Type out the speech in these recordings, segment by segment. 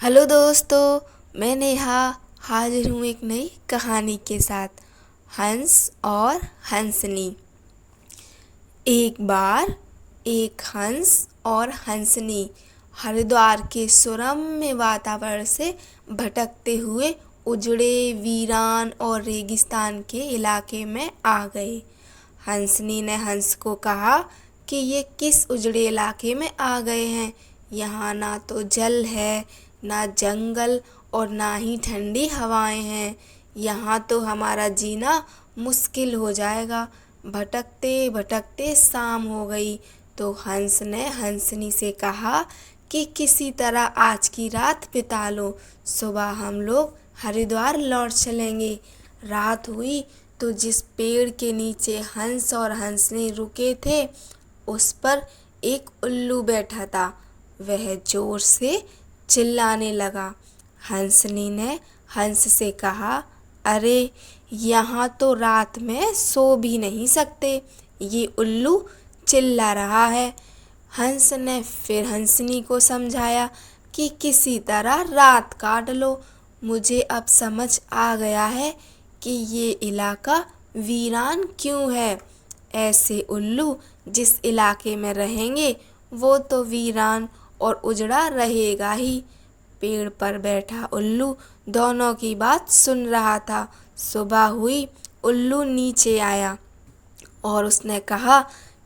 Hello दोस्तों, मैं नेहा हाजिर हूँ एक नई कहानी के साथ। हंस और हंसनी। एक बार एक हंस और हंसनी हरिद्वार के सुरम्य वातावरण से भटकते हुए उजड़े वीरान और रेगिस्तान के इलाके में आ गए। हंसनी ने हंस को कहा कि ये किस उजड़े इलाके में आ गए हैं। यहाँ ना तो जल है, ना जंगल और ना ही ठंडी हवाएं हैं। यहाँ तो हमारा जीना मुश्किल हो जाएगा। भटकते भटकते शाम हो गई तो हंस ने हंसनी से कहा कि किसी तरह आज की रात बिता लो, सुबह हम लोग हरिद्वार लौट चलेंगे। रात हुई तो जिस पेड़ के नीचे हंस और हंसनी रुके थे उस पर एक उल्लू बैठा था। वह जोर से चिल्लाने लगा। हंसनी ने हंस से कहा, अरे यहाँ तो रात में सो भी नहीं सकते, ये उल्लू चिल्ला रहा है। हंस ने फिर हंसनी को समझाया कि किसी तरह रात काट लो। मुझे अब समझ आ गया है कि ये इलाका वीरान क्यों है। ऐसे उल्लू जिस इलाके में रहेंगे वो तो वीरान और उजड़ा रहेगा ही। पेड़ पर बैठा उल्लू दोनों की बात सुन रहा था। सुबह हुई, उल्लू नीचे आया और उसने कहा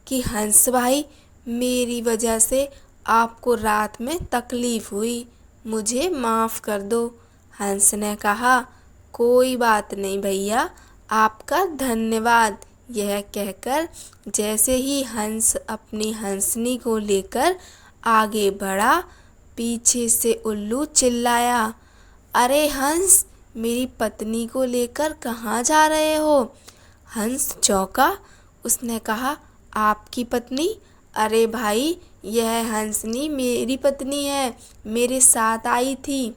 कि हंस भाई, मेरी वजह से आपको रात में तकलीफ हुई, मुझे माफ़ कर दो। हंस ने कहा, कोई बात नहीं भैया, आपका धन्यवाद। यह कहकर जैसे ही हंस अपनी हंसनी को लेकर आगे बढ़ा, पीछे से उल्लू चिल्लाया, अरे हंस, मेरी पत्नी को लेकर कहाँ जा रहे हो। हंस चौंका। उसने कहा, आपकी पत्नी? अरे भाई, यह हंसनी मेरी पत्नी है, मेरे साथ आई थी,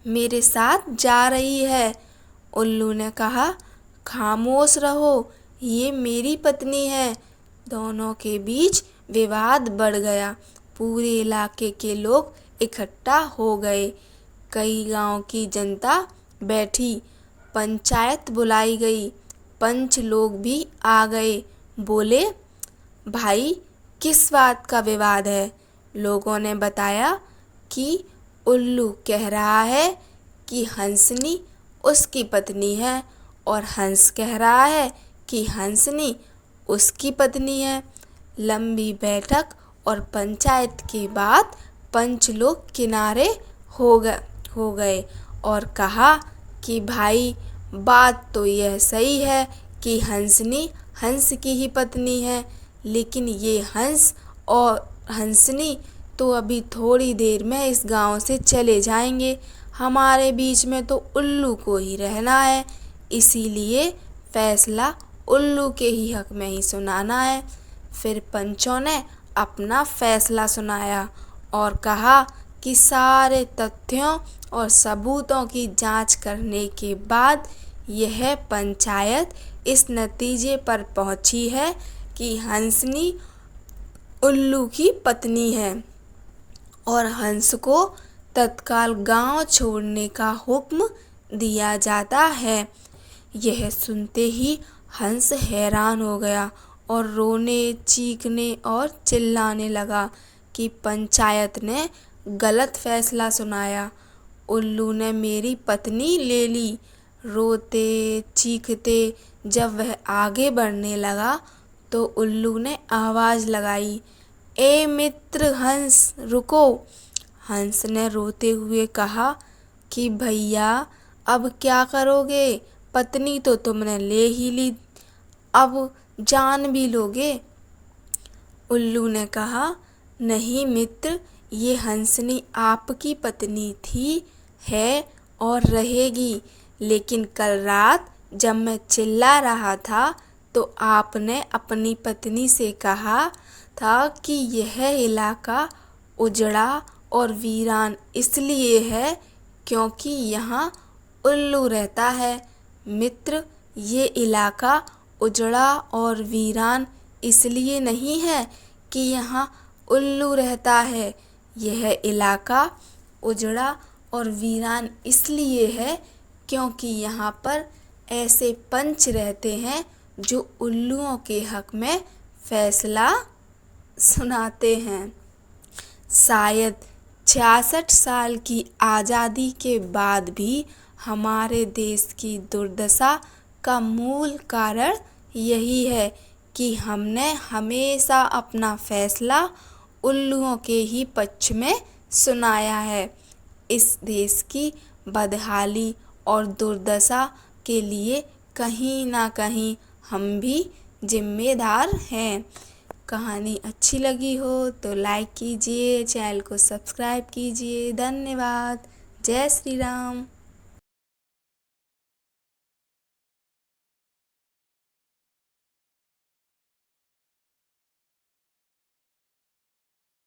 मेरे साथ जा रही है। उल्लू ने कहा, खामोश रहो, ये मेरी पत्नी है। दोनों के बीच विवाद बढ़ गया। पूरे इलाके के लोग इकट्ठा हो गए। कई गांव की जनता बैठी। पंचायत बुलाई गई। पंच लोग भी आ गए। बोले, भाई किस बात का विवाद है। लोगों ने बताया कि उल्लू कह रहा है कि हंसनी उसकी पत्नी है और हंस कह रहा है कि हंसनी उसकी पत्नी है। लंबी बैठक और पंचायत के बाद पंच लोग किनारे हो गए और कहा कि भाई, बात तो यह सही है कि हंसनी हंस की ही पत्नी है, लेकिन ये हंस और हंसनी तो अभी थोड़ी देर में इस गांव से चले जाएंगे। हमारे बीच में तो उल्लू को ही रहना है, इसीलिए फैसला उल्लू के ही हक में ही सुनाना है। फिर पंचों ने अपना फैसला सुनाया और कहा कि सारे तथ्यों और सबूतों की जांच करने के बाद यह पंचायत इस नतीजे पर पहुंची है कि हंसनी उल्लू की पत्नी है और हंस को तत्काल गांव छोड़ने का हुक्म दिया जाता है। यह सुनते ही हंस हैरान हो गया और रोने, चीखने और चिल्लाने लगा कि पंचायत ने गलत फैसला सुनाया। उल्लू ने मेरी पत्नी ले ली। रोते चीखते जब वह आगे बढ़ने लगा तो उल्लू ने आवाज़ लगाई, ए मित्र हंस, रुको। हंस ने रोते हुए कहा कि भैया, अब क्या करोगे, पत्नी तो तुमने ले ही ली, अब जान भी लोगे। उल्लू ने कहा, नहीं मित्र, ये हंसनी आपकी पत्नी थी, है और रहेगी, लेकिन कल रात जब मैं चिल्ला रहा था तो आपने अपनी पत्नी से कहा था कि यह इलाका उजड़ा और वीरान इसलिए है क्योंकि यहाँ उल्लू रहता है। मित्र, ये इलाका उजड़ा और वीरान इसलिए नहीं है कि यहाँ उल्लू रहता है। यह इलाका उजड़ा और वीरान इसलिए है क्योंकि यहाँ पर ऐसे पंच रहते हैं जो उल्लुओं के हक में फैसला सुनाते हैं। शायद 66 साल की आज़ादी के बाद भी हमारे देश की दुर्दशा का मूल कारण यही है कि हमने हमेशा अपना फैसला उल्लुओं के ही पक्ष में सुनाया है। इस देश की बदहाली और दुर्दशा के लिए कहीं ना कहीं हम भी जिम्मेदार हैं। कहानी अच्छी लगी हो तो लाइक कीजिए, चैनल को सब्सक्राइब कीजिए। धन्यवाद। जय श्री राम।